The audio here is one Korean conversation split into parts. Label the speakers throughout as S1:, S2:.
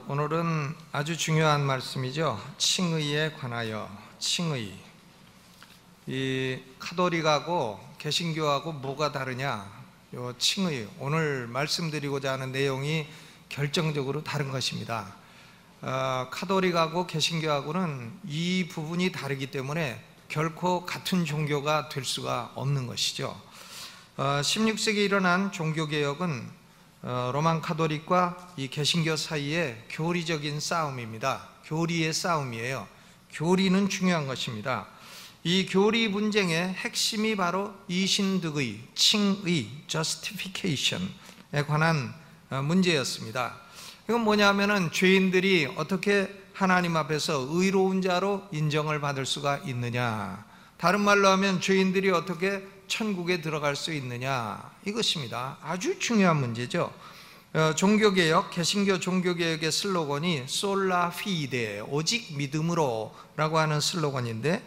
S1: 오늘은 아주 중요한 말씀이죠. 칭의에 관하여. 칭의. 이 카톨릭하고 개신교하고 뭐가 다르냐? 요 칭의. 오늘 말씀드리고자 하는 내용이 결정적으로 다른 것입니다. 카톨릭하고 개신교하고는 이 부분이 다르기 때문에 결코 같은 종교가 될 수가 없는 것이죠. 16세기에 일어난 종교개혁은 로만 카톨릭과 이 개신교 사이의 교리적인 싸움입니다. 교리의 싸움이에요. 교리는 중요한 것입니다. 이 교리 분쟁의 핵심이 바로 이신득의, 칭의, justification에 관한 문제였습니다. 이건 뭐냐면은 죄인들이 어떻게 하나님 앞에서 의로운 자로 인정을 받을 수가 있느냐, 다른 말로 하면 죄인들이 어떻게 천국에 들어갈 수 있느냐, 이것입니다. 아주 중요한 문제죠. 종교개혁, 개신교 종교개혁의 슬로건이 솔라 피데, 오직 믿음으로 라고 하는 슬로건인데,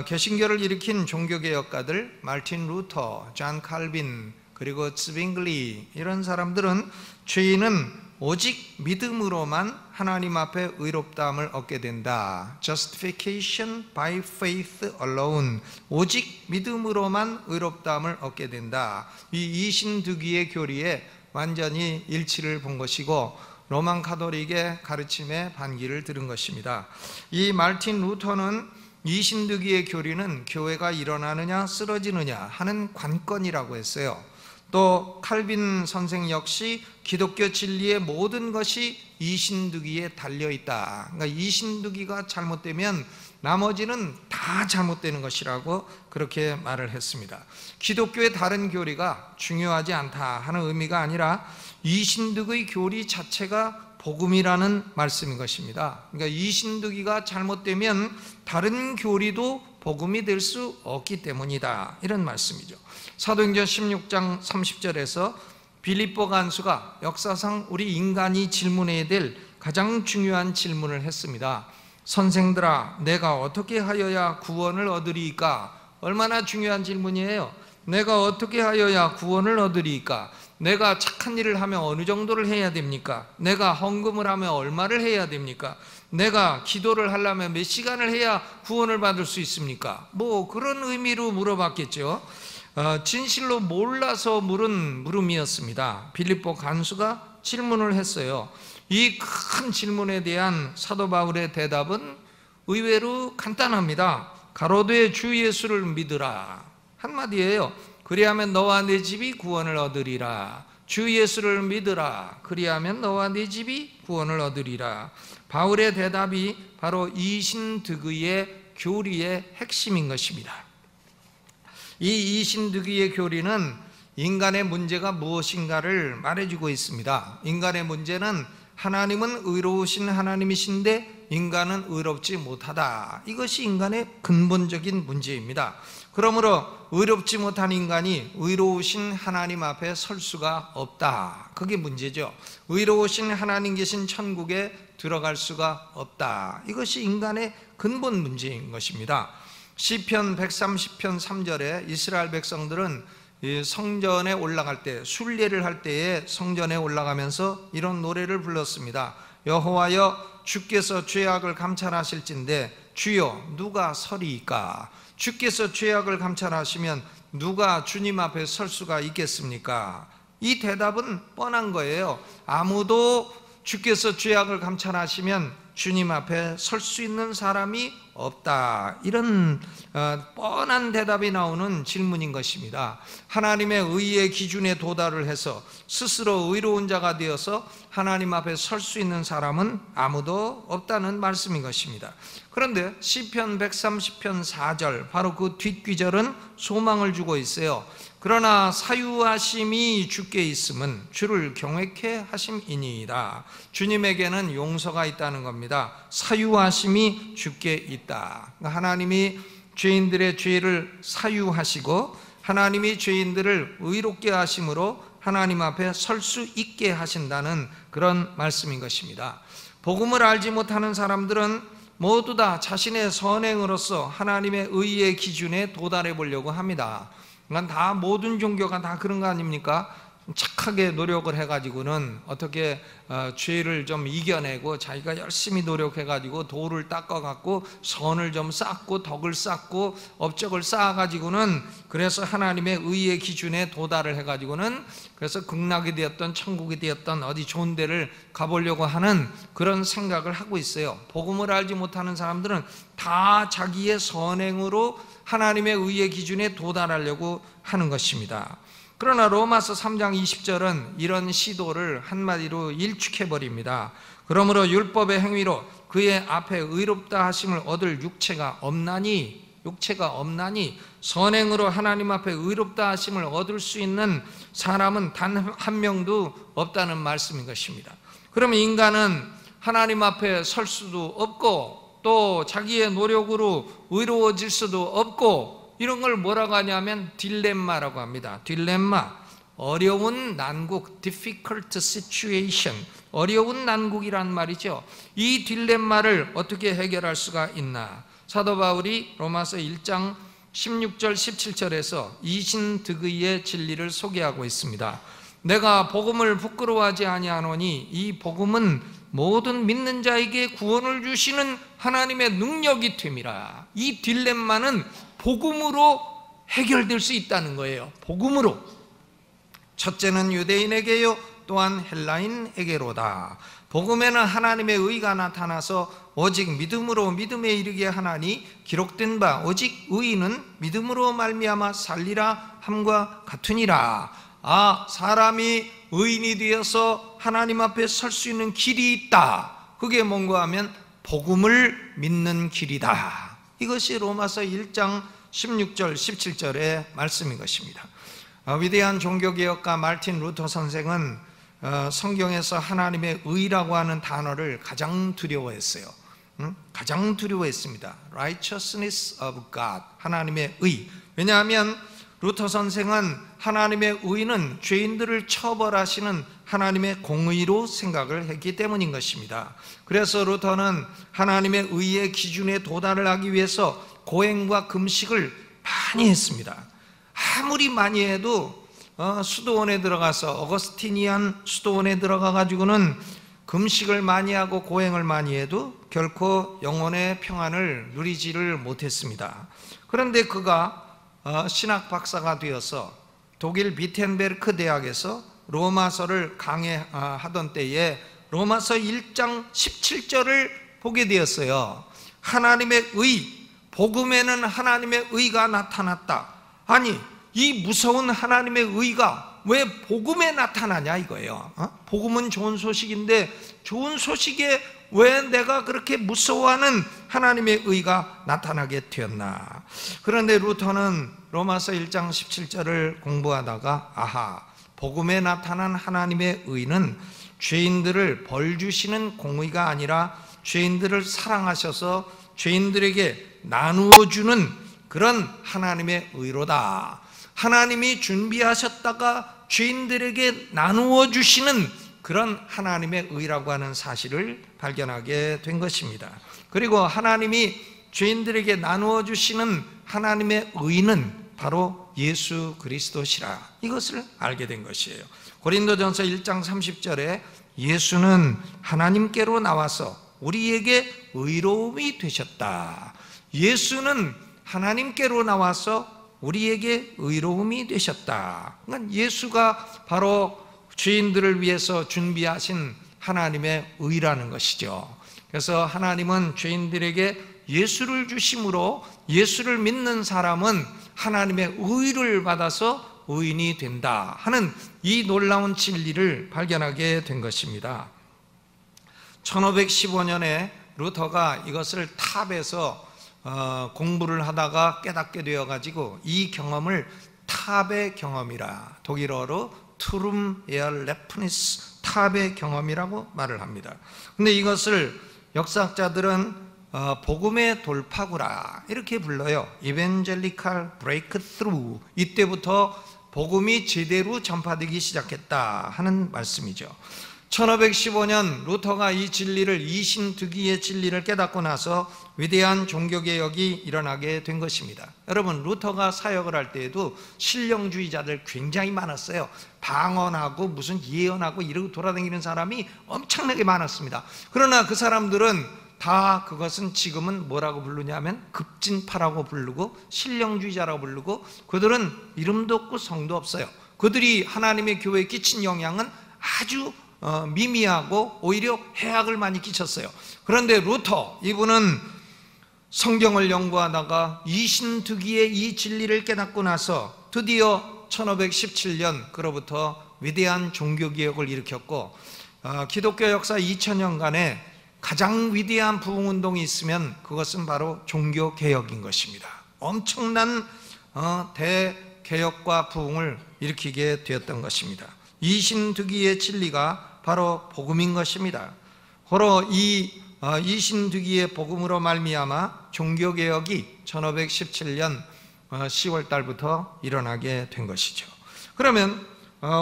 S1: 개신교를 일으킨 종교개혁가들 마르틴 루터, 존 칼빈, 그리고 즈빙글리, 이런 사람들은 죄인은 오직 믿음으로만 하나님 앞에 의롭다함을 얻게 된다. Justification by faith alone. 오직 믿음으로만 의롭다함을 얻게 된다. 이 이신득의의 교리에 완전히 일치를 본 것이고 로만 카톨릭의 가르침에 반기를 들은 것입니다. 이 마르틴 루터는 이신득의의 교리는 교회가 일어나느냐 쓰러지느냐 하는 관건이라고 했어요. 또 칼빈 선생 역시 기독교 진리의 모든 것이 이신득의에 달려있다. 그러니까 이신득의가 잘못되면 나머지는 다 잘못되는 것이라고 그렇게 말을 했습니다. 기독교의 다른 교리가 중요하지 않다 하는 의미가 아니라 이신득의 교리 자체가 복음이라는 말씀인 것입니다. 그러니까 이신득의가 잘못되면 다른 교리도 복음이 될 수 없기 때문이다, 이런 말씀이죠. 사도행전 16장 30절에서 빌립보 간수가 역사상 우리 인간이 질문해야 될 가장 중요한 질문을 했습니다. 선생들아, 내가 어떻게 하여야 구원을 얻으리이까? 얼마나 중요한 질문이에요. 내가 어떻게 하여야 구원을 얻으리이까? 내가 착한 일을 하면 어느 정도를 해야 됩니까? 내가 헌금을 하면 얼마를 해야 됩니까? 내가 기도를 하려면 몇 시간을 해야 구원을 받을 수 있습니까? 뭐 그런 의미로 물어봤겠죠. 진실로 몰라서 물은 물음이었습니다. 빌립보 간수가 질문을 했어요. 이 큰 질문에 대한 사도 바울의 대답은 의외로 간단합니다. 가로되 주 예수를 믿으라, 한마디예요. 그리하면 너와 내 집이 구원을 얻으리라. 주 예수를 믿으라. 그리하면 너와 네 집이 구원을 얻으리라. 바울의 대답이 바로 이신득의의 교리의 핵심인 것입니다. 이 이신득의의 교리는 인간의 문제가 무엇인가를 말해주고 있습니다. 인간의 문제는 하나님은 의로우신 하나님이신데 인간은 의롭지 못하다. 이것이 인간의 근본적인 문제입니다. 그러므로 의롭지 못한 인간이 의로우신 하나님 앞에 설 수가 없다. 그게 문제죠. 의로우신 하나님 계신 천국에 들어갈 수가 없다. 이것이 인간의 근본 문제인 것입니다. 시편 130편 3절에 이스라엘 백성들은 성전에 올라갈 때, 순례를 할 때에 성전에 올라가면서 이런 노래를 불렀습니다. 여호와여, 주께서 죄악을 감찰하실진데 주여 누가 서리이까? 주께서 죄악을 감찰하시면 누가 주님 앞에 설 수가 있겠습니까? 이 대답은 뻔한 거예요. 아무도 주께서 죄악을 감찰하시면 주님 앞에 설 수 있는 사람이 없다. 이런 뻔한 대답이 나오는 질문인 것입니다. 하나님의 의의 기준에 도달을 해서 스스로 의로운 자가 되어서 하나님 앞에 설 수 있는 사람은 아무도 없다는 말씀인 것입니다. 그런데 시편 130편 4절, 바로 그 뒷귀절은 소망을 주고 있어요. 그러나 사유하심이 주께 있음은 주를 경외케 하심이니이다. 주님에게는 용서가 있다는 겁니다. 사유하심이 주께 있다. 하나님이 죄인들의 죄를 사유하시고 하나님이 죄인들을 의롭게 하심으로 하나님 앞에 설 수 있게 하신다는 그런 말씀인 것입니다. 복음을 알지 못하는 사람들은 모두 다 자신의 선행으로서 하나님의 의의 기준에 도달해 보려고 합니다. 그러니까 다 모든 종교가 다 그런 거 아닙니까? 착하게 노력을 해가지고는 어떻게 죄를 좀 이겨내고 자기가 열심히 노력해가지고 도를 닦아갖고 선을 좀 쌓고 덕을 쌓고 업적을 쌓아가지고는 그래서 하나님의 의의 기준에 도달을 해가지고는 그래서 극락이 되었던 천국이 되었던 어디 좋은 데를 가보려고 하는 그런 생각을 하고 있어요. 복음을 알지 못하는 사람들은 다 자기의 선행으로 하나님의 의의 기준에 도달하려고 하는 것입니다. 그러나 로마서 3장 20절은 이런 시도를 한마디로 일축해버립니다. 그러므로 율법의 행위로 그의 앞에 의롭다 하심을 얻을 육체가 없나니 선행으로 하나님 앞에 의롭다 하심을 얻을 수 있는 사람은 단 한 명도 없다는 말씀인 것입니다. 그러면 인간은 하나님 앞에 설 수도 없고 또 자기의 노력으로 의로워질 수도 없고, 이런 걸 뭐라고 하냐면 딜레마라고 합니다. 딜레마, 어려운 난국, difficult situation, 어려운 난국이란 말이죠. 이 딜레마를 어떻게 해결할 수가 있나? 사도 바울이 로마서 1장 16절 17절에서 이신득의의 진리를 소개하고 있습니다. 내가 복음을 부끄러워하지 아니하노니 이 복음은 모든 믿는 자에게 구원을 주시는 하나님의 능력이 됨이라. 이 딜레마는 복음으로 해결될 수 있다는 거예요. 복음으로. 첫째는 유대인에게요, 또한 헬라인에게로다. 복음에는 하나님의 의가 나타나서 오직 믿음으로 믿음에 이르게 하나니 기록된 바 오직 의인은 믿음으로 말미암아 살리라 함과 같으니라. 사람이 의인이 되어서 하나님 앞에 설 수 있는 길이 있다. 그게 뭔가 하면 복음을 믿는 길이다. 이것이 로마서 1장 16절 17절의 말씀인 것입니다. 위대한 종교개혁가 마르틴 루터 선생은 성경에서 하나님의 의라고 하는 단어를 가장 두려워했어요. 가장 두려워했습니다. Righteousness of God, 하나님의 의. 왜냐하면 루터 선생은 하나님의 의는 죄인들을 처벌하시는 하나님의 공의로 생각을 했기 때문인 것입니다. 그래서 루터는 하나님의 의의 기준에 도달을 하기 위해서 고행과 금식을 많이 했습니다. 아무리 많이 해도 수도원에 들어가서 어거스티니안 수도원에 들어가 가지고는 금식을 많이 하고 고행을 많이 해도 결코 영혼의 평안을 누리지를 못했습니다. 그런데 그가 신학 박사가 되어서 독일 비텐베르크 대학에서 로마서를 강해하던 때에 로마서 1장 17절을 보게 되었어요. 하나님의 의, 복음에는 하나님의 의가 나타났다. 아니, 이 무서운 하나님의 의가 왜 복음에 나타나냐 이거예요. 복음은 좋은 소식인데 좋은 소식에 왜 내가 그렇게 무서워하는 하나님의 의가 나타나게 되었나? 그런데 루터는 로마서 1장 17절을 공부하다가 복음에 나타난 하나님의 의는 죄인들을 벌 주시는 공의가 아니라 죄인들을 사랑하셔서 죄인들에게 나누어 주는 그런 하나님의 의로다. 하나님이 준비하셨다가 죄인들에게 나누어 주시는 그런 하나님의 의라고 하는 사실을 발견하게 된 것입니다. 그리고 하나님이 죄인들에게 나누어 주시는 하나님의 의는 바로 예수 그리스도시라, 이것을 알게 된 것이에요. 고린도전서 1장 30절에 예수는 하나님께로 나와서 우리에게 의로움이 되셨다. 예수는 하나님께로 나와서 우리에게 의로움이 되셨다. 그러니까 예수가 바로 죄인들을 위해서 준비하신 하나님의 의라는 것이죠. 그래서 하나님은 죄인들에게 예수를 주심으로 예수를 믿는 사람은 하나님의 의를 받아서 의인이 된다 하는 이 놀라운 진리를 발견하게 된 것입니다. 1515년에 루터가 이것을 탑에서 공부를 하다가 깨닫게 되어가지고 이 경험을 탑의 경험이라, 독일어로 투름 에어 레프니스, 탑의 경험이라고 말을 합니다. 근데 이것을 역사학자들은 복음의 돌파구라 이렇게 불러요. Evangelical Breakthrough. 이때부터 복음이 제대로 전파되기 시작했다 하는 말씀이죠. 1515년 루터가 이 진리를, 이신득의의 진리를 깨닫고 나서 위대한 종교개혁이 일어나게 된 것입니다. 여러분, 루터가 사역을 할 때에도 신령주의자들 굉장히 많았어요. 방언하고 무슨 예언하고 이러고 돌아다니는 사람이 엄청나게 많았습니다. 그러나 그 사람들은 다 그것은 지금은 뭐라고 부르냐면 급진파라고 부르고 신령주의자라고 부르고, 그들은 이름도 없고 성도 없어요. 그들이 하나님의 교회에 끼친 영향은 아주 미미하고 오히려 해악을 많이 끼쳤어요. 그런데 루터, 이분은 성경을 연구하다가 이신득의의 이 진리를 깨닫고 나서 드디어 1517년 그로부터 위대한 종교개혁을 일으켰고, 기독교 역사 2000년간에 가장 위대한 부흥운동이 있으면 그것은 바로 종교개혁인 것입니다. 엄청난 대개혁과 부흥을 일으키게 되었던 것입니다. 이신득의의 진리가 바로 복음인 것입니다. 바로 이 이신득의의 복음으로 말미암아 종교개혁이 1517년 10월 달부터 일어나게 된 것이죠. 그러면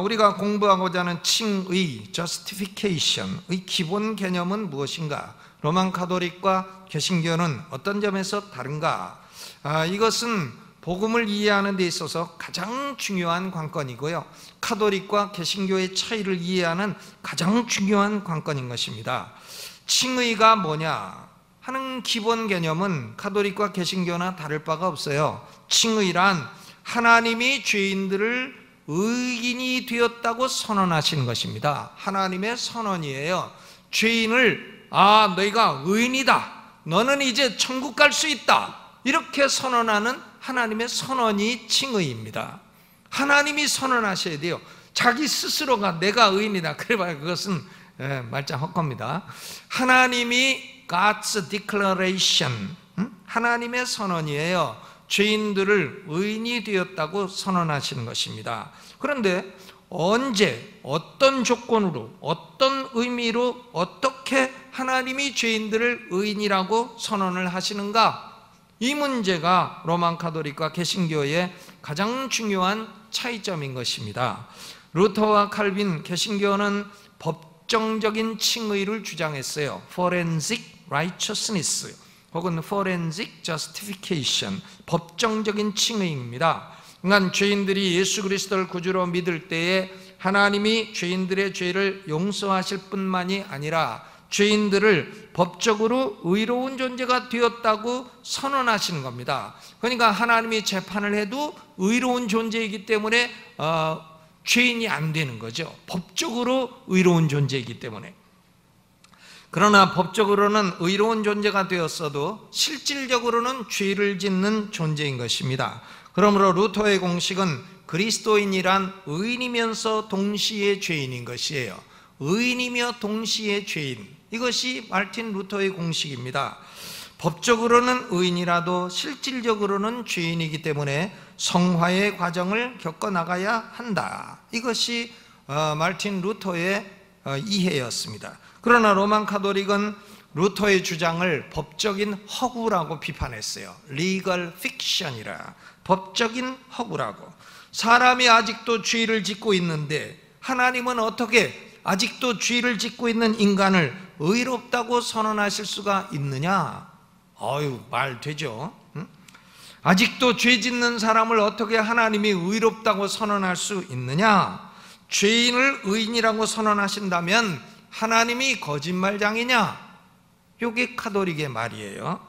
S1: 우리가 공부하고자 하는 칭의, justification의 기본 개념은 무엇인가? 로만 가톨릭과 개신교는 어떤 점에서 다른가? 이것은 복음을 이해하는 데 있어서 가장 중요한 관건이고요, 가톨릭과 개신교의 차이를 이해하는 가장 중요한 관건인 것입니다. 칭의가 뭐냐 하는 기본 개념은 가톨릭과 개신교나 다를 바가 없어요. 칭의란 하나님이 죄인들을 의인이 되었다고 선언하시는 것입니다. 하나님의 선언이에요. 죄인을 너희가 의인이다, 너는 이제 천국 갈 수 있다, 이렇게 선언하는 하나님의 선언이 칭의입니다. 하나님이 선언하셔야 돼요. 자기 스스로가 내가 의인이다 그래봐야 그것은 말짱 헛겁니다. 하나님이 God's declaration, 하나님의 선언이에요. 죄인들을 의인이 되었다고 선언하시는 것입니다. 그런데 언제, 어떤 조건으로, 어떤 의미로, 어떻게 하나님이 죄인들을 의인이라고 선언을 하시는가? 이 문제가 로만 가톨릭과 개신교의 가장 중요한 차이점인 것입니다. 루터와 칼빈, 개신교는 법정적인 칭의를 주장했어요. Forensic righteousness 혹은 Forensic justification, 법정적인 칭의입니다. 그러니까 죄인들이 예수 그리스도를 구주로 믿을 때에 하나님이 죄인들의 죄를 용서하실 뿐만이 아니라 죄인들을 법적으로 의로운 존재가 되었다고 선언하시는 겁니다. 그러니까 하나님이 재판을 해도 의로운 존재이기 때문에 죄인이 안 되는 거죠. 법적으로 의로운 존재이기 때문에. 그러나 법적으로는 의로운 존재가 되었어도 실질적으로는 죄를 짓는 존재인 것입니다. 그러므로 루터의 공식은 그리스도인이란 의인이면서 동시에 죄인인 것이에요. 의인이며 동시에 죄인, 이것이 마르틴 루터의 공식입니다. 법적으로는 의인이라도 실질적으로는 죄인이기 때문에 성화의 과정을 겪어나가야 한다. 이것이 마르틴 루터의 이해였습니다. 그러나 로만 가톨릭은 루터의 주장을 법적인 허구라고 비판했어요. Legal fiction이라, 법적인 허구라고. 사람이 아직도 죄를 짓고 있는데 하나님은 어떻게 아직도 죄를 짓고 있는 인간을 의롭다고 선언하실 수가 있느냐? 말 되죠. 아직도 죄 짓는 사람을 어떻게 하나님이 의롭다고 선언할 수 있느냐? 죄인을 의인이라고 선언하신다면 하나님이 거짓말장이냐? 이게 가톨릭의 말이에요.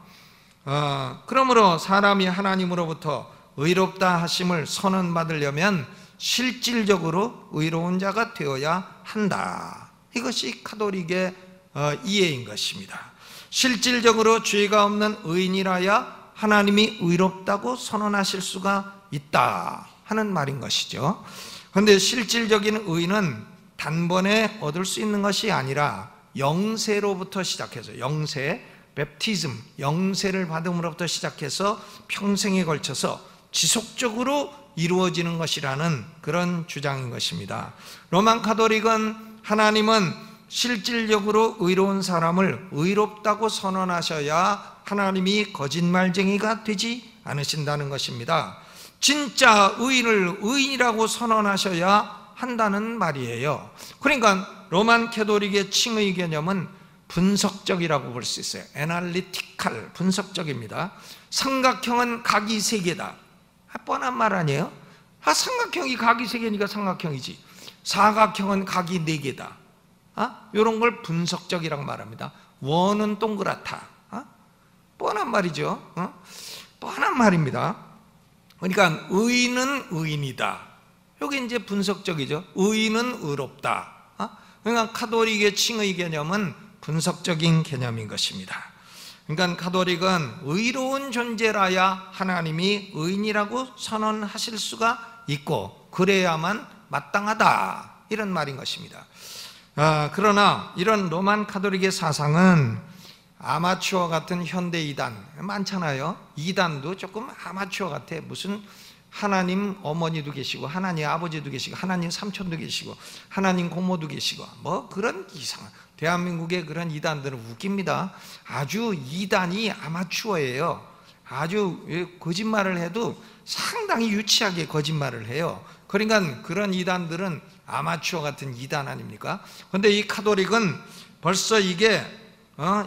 S1: 그러므로 사람이 하나님으로부터 의롭다 하심을 선언받으려면 실질적으로 의로운 자가 되어야 한다. 이것이 가톨릭의 이해인 것입니다. 실질적으로 죄가 없는 의인이라야 하나님이 의롭다고 선언하실 수가 있다 하는 말인 것이죠. 그런데 실질적인 의인은 단번에 얻을 수 있는 것이 아니라 영세로부터 시작해서, 영세, 베프티즘, 영세를 받음으로부터 시작해서 평생에 걸쳐서 지속적으로 이루어지는 것이라는 그런 주장인 것입니다. 로만 가톨릭은 하나님은 실질적으로 의로운 사람을 의롭다고 선언하셔야 하나님이 거짓말쟁이가 되지 않으신다는 것입니다. 진짜 의인을 의인이라고 선언하셔야 한다는 말이에요. 그러니까 로만 캐토릭의 칭의 개념은 분석적이라고 볼 수 있어요. 애널리티칼, 분석적입니다. 삼각형은 각이 세 개다. 뻔한 말 아니에요? 삼각형이 각이 세 개니까 삼각형이지. 사각형은 각이 네 개다. 이런 걸 분석적이라고 말합니다. 원은 동그랗다. 뻔한 말이죠. 뻔한 말입니다. 그러니까 의인은 의인이다. 여기 이제 분석적이죠. 의인은 의롭다. 그러니까 카톨릭의 칭의 개념은 분석적인 개념인 것입니다. 그러니까 카톨릭은 의로운 존재라야 하나님이 의인이라고 선언하실 수가 있고 그래야만 마땅하다, 이런 말인 것입니다. 그러나 이런 로만 카톨릭의 사상은 아마추어 같은 현대 이단 많잖아요. 이단도 조금 아마추어 같아. 무슨 하나님 어머니도 계시고 하나님 아버지도 계시고 하나님 삼촌도 계시고 하나님 고모도 계시고 뭐 그런 이상한, 대한민국의 그런 이단들은 웃깁니다. 아주 이단이 아마추어예요. 아주 거짓말을 해도 상당히 유치하게 거짓말을 해요. 그러니까 그런 이단들은 아마추어 같은 이단 아닙니까? 그런데 이 카톨릭은 벌써 이게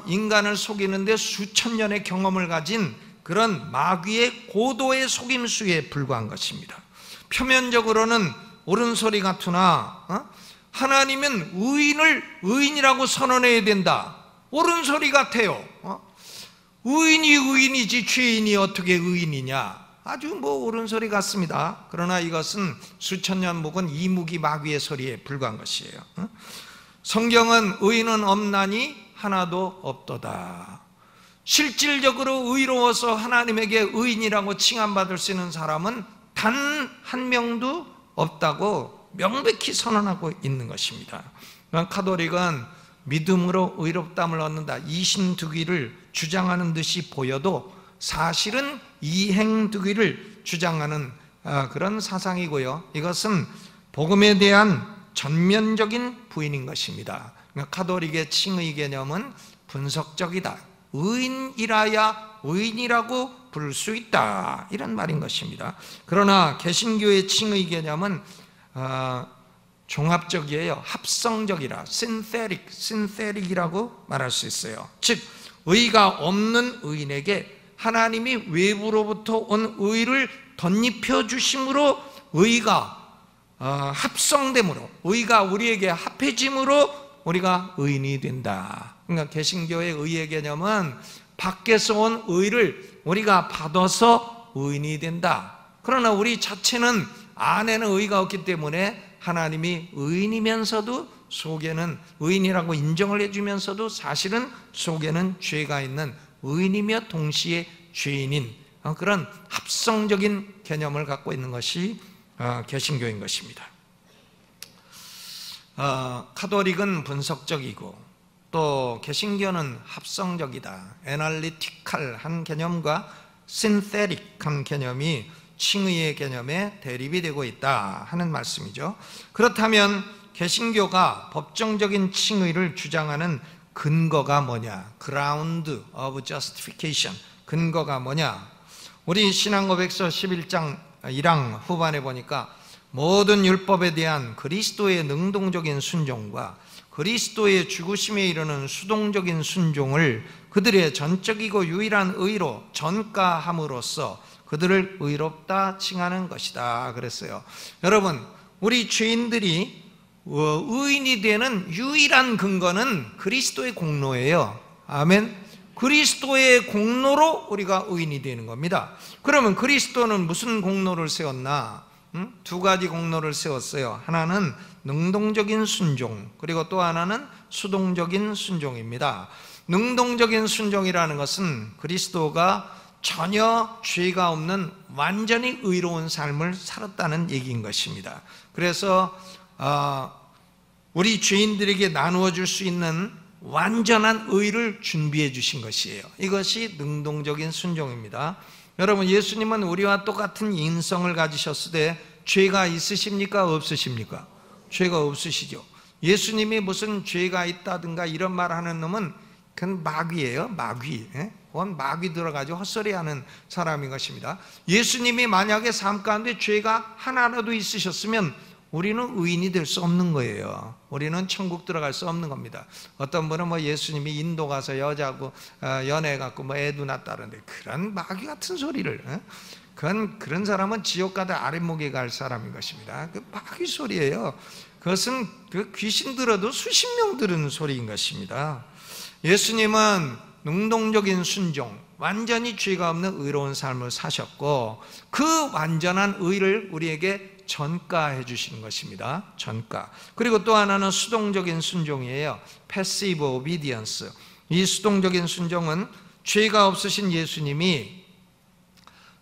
S1: 인간을 속이는데 수천 년의 경험을 가진 그런 마귀의 고도의 속임수에 불과한 것입니다. 표면적으로는 옳은 소리 같으나 하나님은 의인을 의인이라고 선언해야 된다. 옳은 소리 같아요. 의인이 의인이지 죄인이 어떻게 의인이냐. 아주 옳은 소리 같습니다. 그러나 이것은 수천 년 묵은 이무기 마귀의 소리에 불과한 것이에요. 성경은 의인은 없나니 하나도 없도다. 실질적으로 의로워서 하나님에게 의인이라고 칭함받을 수 있는 사람은 단 한 명도 없다고 명백히 선언하고 있는 것입니다. 카톨릭은 믿음으로 의롭다함을 얻는다, 이신득위를 주장하는 듯이 보여도 사실은 이행득위를 주장하는 그런 사상이고요. 이것은 복음에 대한 전면적인 부인인 것입니다. 카톨릭의 칭의 개념은 분석적이다. 의인이라야 의인이라고 부를 수 있다, 이런 말인 것입니다. 그러나 개신교의 칭의 개념은 종합적이에요. 합성적이라 synthetic이라고 말할 수 있어요. 즉 의가 없는 의인에게 하나님이 외부로부터 온 의를 덧입혀 주심으로 의가 합성됨으로, 의가 우리에게 합해짐으로 우리가 의인이 된다. 그러니까 개신교의 의의 개념은 밖에서 온 의를 우리가 받아서 의인이 된다. 그러나 우리 자체는 안에는 의가 없기 때문에 하나님이 의인이면서도 속에는 의인이라고 인정을 해주면서도 사실은 속에는 죄가 있는 의인이며 동시에 죄인인 그런 합성적인 개념을 갖고 있는 것이 개신교인 것입니다. 카톨릭은 분석적이고 또 개신교는 합성적이다, 애널리티칼한 개념과 신테릭한 개념이 칭의의 개념에 대립이 되고 있다 하는 말씀이죠. 그렇다면 개신교가 법정적인 칭의를 주장하는 근거가 뭐냐? Ground of Justification, 근거가 뭐냐? 우리 신앙고백서 11장 1항 후반에 보니까 모든 율법에 대한 그리스도의 능동적인 순종과 그리스도의 죽으심에 이르는 수동적인 순종을 그들의 전적이고 유일한 의로 전가함으로써 그들을 의롭다 칭하는 것이다 그랬어요. 여러분, 우리 죄인들이 의인이 되는 유일한 근거는 그리스도의 공로예요. 아멘. 그리스도의 공로로 우리가 의인이 되는 겁니다. 그러면 그리스도는 무슨 공로를 세웠나? 두 가지 공로를 세웠어요. 하나는 능동적인 순종, 그리고 또 하나는 수동적인 순종입니다. 능동적인 순종이라는 것은 그리스도가 전혀 죄가 없는 완전히 의로운 삶을 살았다는 얘기인 것입니다. 그래서 우리 죄인들에게 나누어 줄 수 있는 완전한 의를 준비해 주신 것이에요. 이것이 능동적인 순종입니다. 여러분, 예수님은 우리와 똑같은 인성을 가지셨을 때 죄가 있으십니까? 없으십니까? 죄가 없으시죠. 예수님이 무슨 죄가 있다든가 이런 말 하는 놈은 그건 마귀예요. 마귀. 그건 마귀 들어가지고 헛소리하는 사람인 것입니다. 예수님이 만약에 삶 가운데 죄가 하나라도 있으셨으면 우리는 의인이 될 수 없는 거예요. 우리는 천국 들어갈 수 없는 겁니다. 어떤 분은 뭐 예수님이 인도 가서 여자하고 연애해갖고 뭐 애도 낳았다는데 그런 마귀 같은 소리를, 그런 사람은 지옥 가다 아랫목에 갈 사람인 것입니다. 그 마귀 소리예요. 그것은 그 귀신 들어도 수십 명 들은 소리인 것입니다. 예수님은 능동적인 순종, 완전히 죄가 없는 의로운 삶을 사셨고 그 완전한 의를 우리에게 전가해 주시는 것입니다. 전가. 그리고 또 하나는 수동적인 순종이에요. Passive obedience. 이 수동적인 순종은 죄가 없으신 예수님이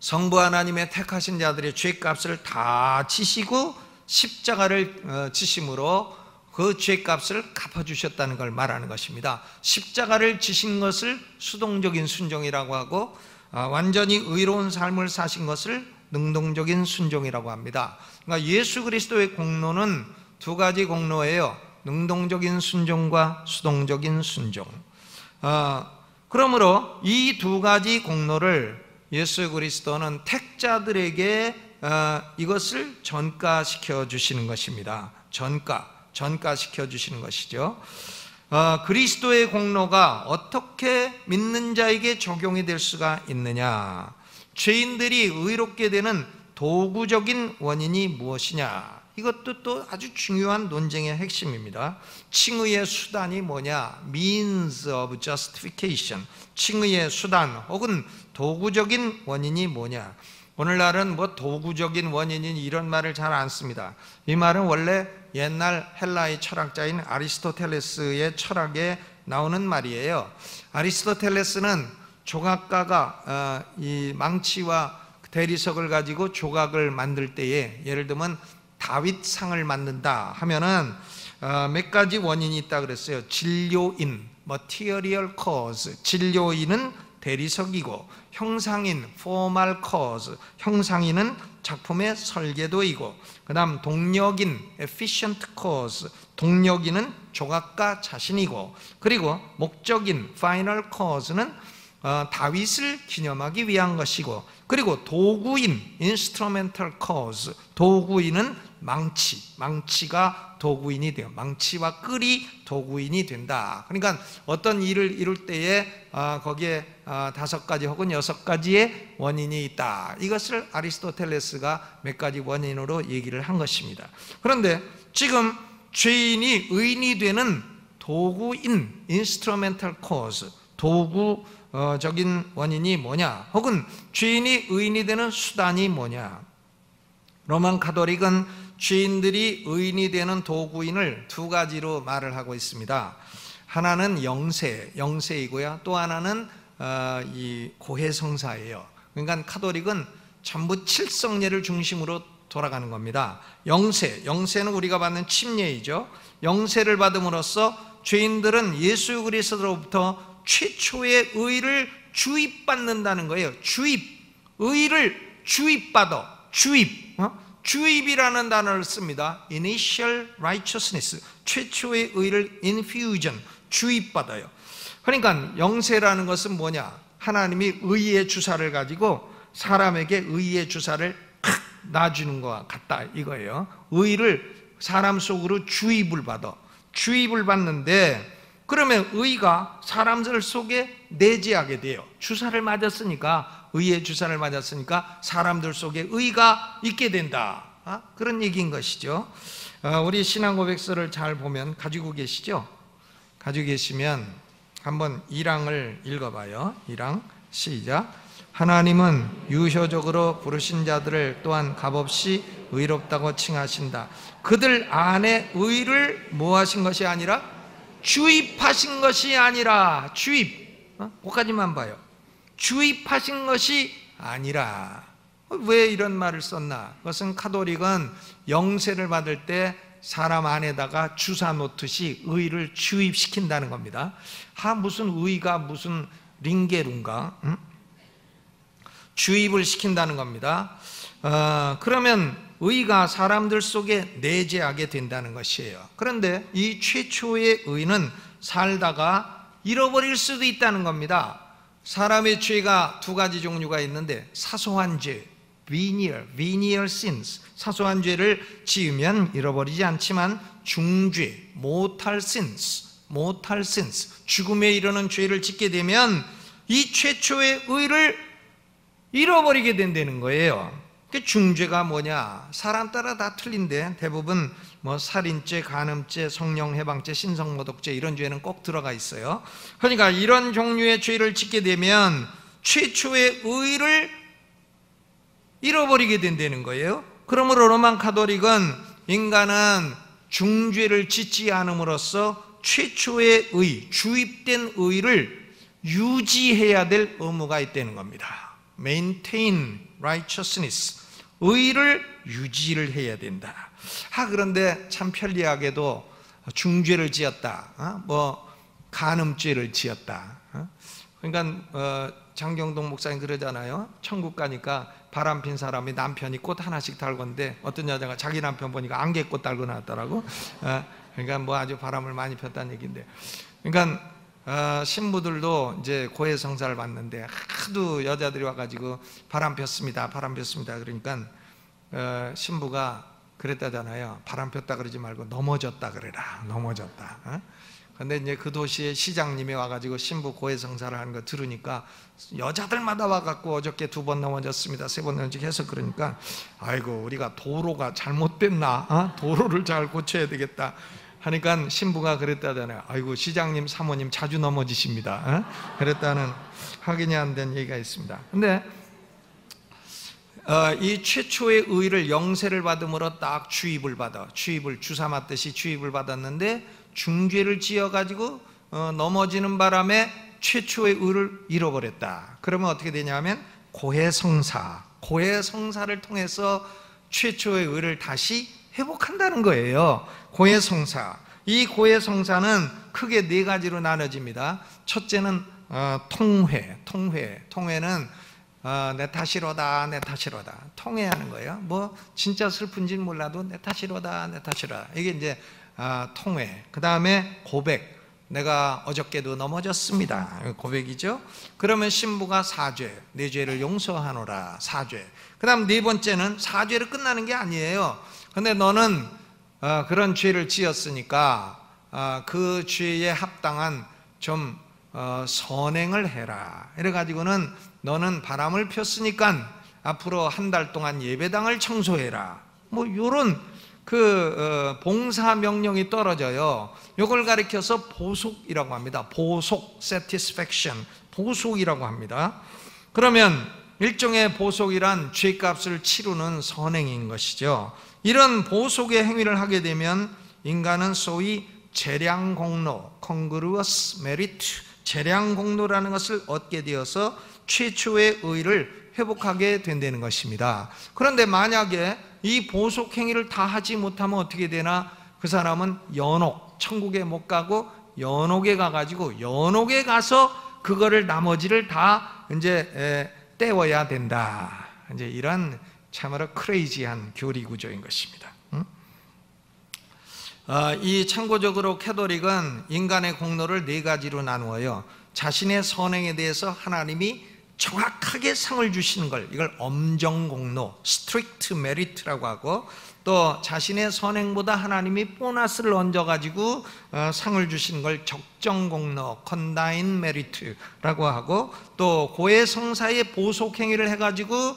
S1: 성부 하나님의 택하신 자들의 죄값을 다 지시고 십자가를 지심으로 그 죄값을 갚아주셨다는 걸 말하는 것입니다. 십자가를 지신 것을 수동적인 순종이라고 하고 완전히 의로운 삶을 사신 것을 능동적인 순종이라고 합니다. 그러니까 예수 그리스도의 공로는 두 가지 공로예요. 능동적인 순종과 수동적인 순종. 그러므로 이 두 가지 공로를 예수 그리스도는 택자들에게 이것을 전가시켜 주시는 것입니다. 전가시켜 주시는 것이죠. 그리스도의 공로가 어떻게 믿는 자에게 적용이 될 수가 있느냐? 죄인들이 의롭게 되는 도구적인 원인이 무엇이냐? 이것도 또 아주 중요한 논쟁의 핵심입니다. 칭의의 수단이 뭐냐? Means of justification. 칭의의 수단 혹은 도구적인 원인이 뭐냐? 오늘날은 뭐 도구적인 원인이 이런 말을 잘 안 씁니다. 이 말은 원래 옛날 헬라의 철학자인 아리스토텔레스의 철학에 나오는 말이에요. 아리스토텔레스는 조각가가 이 망치와 대리석을 가지고 조각을 만들 때에 예를 들면 다윗상을 만든다 하면은 몇 가지 원인이 있다 그랬어요. 진료인, material cause, 진료인은 대리석이고, 형상인, formal cause, 형상인은 작품의 설계도이고, 그 다음 동력인, efficient cause, 동력인은 조각가 자신이고, 그리고 목적인, final cause는 다윗을 기념하기 위한 것이고, 그리고 도구인, instrumental cause, 도구인은 망치가 도구인이 돼요. 망치와 끌이 도구인이 된다. 그러니까 어떤 일을 이룰 때에 거기에 5가지 혹은 6가지의 원인이 있다. 이것을 아리스토텔레스가 몇 가지 원인으로 얘기를 한 것입니다. 그런데 지금 죄인이 의인이 되는 도구인, instrumental cause, 도구적인 원인이 뭐냐? 혹은 죄인이 의인이 되는 수단이 뭐냐? 로만 가톨릭은 죄인들이 의인이 되는 도구인을 두 가지로 말을 하고 있습니다. 하나는 영세이고요. 또 하나는 이 고해성사예요. 그러니까 가톨릭은 전부 칠성례를 중심으로 돌아가는 겁니다. 영세는 우리가 받는 침례이죠. 영세를 받음으로써 죄인들은 예수 그리스도로부터 최초의 의를 주입받는다는 거예요. 의를 주입받아. 주입이라는 단어를 씁니다. Initial righteousness, 최초의 의를 infusion, 주입받아요. 그러니까 영세라는 것은 뭐냐? 하나님이 의의 주사를 가지고 사람에게 의의 주사를 놔주는 것과 같다 이거예요. 의를 사람 속으로 주입을 받는데, 그러면 의가 사람들 속에 내재하게 돼요. 주사를 맞았으니까, 의의 주사를 맞았으니까 사람들 속에 의가 있게 된다. 그런 얘기인 것이죠. 우리 신앙 고백서를 잘 보면 가지고 계시죠? 가지고 계시면 한번 1항을 읽어봐요. 1항 시작. 하나님은 유효적으로 부르신 자들을 또한 값없이 의롭다고 칭하신다. 그들 안에 의를 뭐 하신 것이 아니라 주입하신 것이 아니라, 주입, 그까지만 봐요. 주입하신 것이 아니라. 왜 이런 말을 썼나? 그것은 가톨릭은 영세를 받을 때 사람 안에다가 주사 놓듯이 의를 주입시킨다는 겁니다. 무슨 의가 무슨 링게룬가? 주입을 시킨다는 겁니다. 그러면 의가 사람들 속에 내재하게 된다는 것이에요. 그런데 이 최초의 의는 살다가 잃어버릴 수도 있다는 겁니다. 사람의 죄가 두 가지 종류가 있는데, 사소한 죄, venial sins, 사소한 죄를 지으면 잃어버리지 않지만 중죄, mortal sins, 죽음에 이르는 죄를 짓게 되면 이 최초의 의를 잃어버리게 된다는 거예요. 그 중죄가 뭐냐? 사람 따라 다 틀린데 대부분 뭐 살인죄, 간음죄, 성령해방죄, 신성모독죄 이런 죄는 꼭 들어가 있어요. 그러니까 이런 종류의 죄를 짓게 되면 최초의 의를 잃어버리게 된다는 거예요. 그러므로 로만 가톨릭은 인간은 중죄를 짓지 않음으로써 최초의 의, 주입된 의를 유지해야 될 의무가 있다는 겁니다. Maintain righteousness, 의를 유지를 해야 된다. 그런데 참 편리하게도 중죄를 지었다, 뭐 간음죄를 지었다. 그러니까 장경동 목사님 그러잖아요. 천국 가니까 바람핀 사람이 남편이 꽃 하나씩 달고 있는데 어떤 여자가 자기 남편 보니까 안개꽃 달고 나왔더라고. 그러니까 뭐 아주 바람을 많이 폈다는 얘기인데, 그러니까 신부들도 이제 고해성사를 받는데 하도 여자들이 와가지고 바람 폈습니다 그러니까 신부가 그랬다잖아요. 바람 폈다 그러지 말고 넘어졌다 그래라. 넘어졌다. 근데 이제 그 도시의 시장님이 와가지고 신부 고해성사를 하는 거 들으니까 여자들마다 와갖고 어저께 2번 넘어졌습니다, 3번 넘어졌습니다 해서, 그러니까 아이고 우리가 도로가 잘못됐나? 도로를 잘 고쳐야 되겠다 하니까 신부가 그랬다잖아요. 아이고 시장님 사모님 자주 넘어지십니다. 그랬다는 확인이 안 된 얘기가 있습니다. 근데 이 최초의 의를 영세를 받음으로 딱 주입을 주사 맞듯이 주입을 받았는데 중죄를 지어가지고 넘어지는 바람에 최초의 의를 잃어버렸다. 그러면 어떻게 되냐면 고해성사를 통해서 최초의 의를 다시 회복한다는 거예요. 고해성사. 이 고해성사는 크게 4가지로 나눠집니다. 첫째는 통회는 내 탓이로다. 통회하는 거예요. 뭐 진짜 슬픈지는 몰라도 내 탓이로다. 이게 이제 통회. 그 다음에 고백. 내가 어저께도 넘어졌습니다. 고백이죠. 그러면 신부가 사죄, 내 죄를 용서하노라. 사죄. 그 다음 4번째는 사죄로 끝나는 게 아니에요. 근데 너는 그런 죄를 지었으니까 그 죄에 합당한 좀 선행을 해라. 이래가지고는 너는 바람을 폈으니까 앞으로 한 달 동안 예배당을 청소해라. 뭐 요런 봉사 명령이 떨어져요. 요걸 가리켜서 보속이라고 합니다. 보속, satisfaction, 보속이라고 합니다. 그러면 일종의 보속이란 죄값을 치르는 선행인 것이죠. 이런 보속의 행위를 하게 되면 인간은 소위 재량공로, congruous merit, 재량공로라는 것을 얻게 되어서 최초의 의를 회복하게 된다는 것입니다. 그런데 만약에 이 보속 행위를 다 하지 못하면 어떻게 되나? 그 사람은 연옥, 천국에 못 가고 연옥에 가가지고 연옥에 가서 그거를 나머지를 다 이제 떼워야 된다. 이제 이런 참으로 크레이지한 교리 구조인 것입니다. 이 참고적으로 캐톨릭은 인간의 공로를 4가지로 나누어요. 자신의 선행에 대해서 하나님이 정확하게 상을 주시는 걸, 이걸 엄정공로, strict merit라고 하고, 또 자신의 선행보다 하나님이 보너스를 얹어가지고 상을 주시는 걸 적정공로, condign merit라고 하고, 또 고해성사의 보속행위를 해가지고